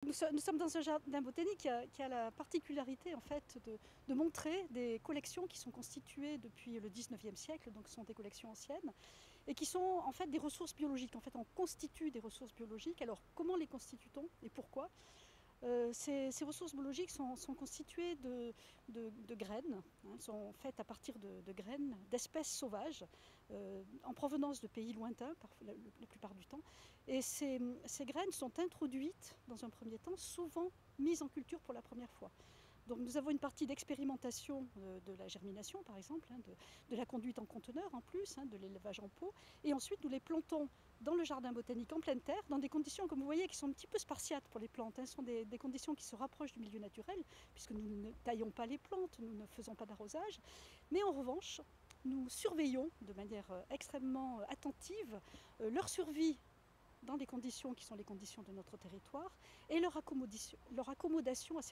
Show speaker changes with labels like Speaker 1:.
Speaker 1: Nous sommes dans un jardin botanique qui a la particularité en fait, de montrer des collections qui sont constituées depuis le 19e siècle, donc ce sont des collections anciennes, et qui sont en fait des ressources biologiques. En fait, on constitue des ressources biologiques. Alors, comment les constitue-t-on et pourquoi? Ces ressources biologiques sont constituées de graines, hein, sont faites à partir de graines d'espèces sauvages en provenance de pays lointains la plupart du temps. Et ces graines sont introduites dans un premier temps, souvent mises en culture pour la première fois. Donc nous avons une partie d'expérimentation de la germination par exemple, hein, de la conduite en conteneur en plus, hein, de l'élevage en pot, et ensuite nous les plantons dans le jardin botanique en pleine terre, dans des conditions comme vous voyez qui sont un petit peu spartiates pour les plantes, hein. Ce sont des conditions qui se rapprochent du milieu naturel, puisque nous ne taillons pas les plantes, nous ne faisons pas d'arrosage, mais en revanche nous surveillons de manière extrêmement attentive leur survie dans des conditions qui sont les conditions de notre territoire et leur accommodation à ces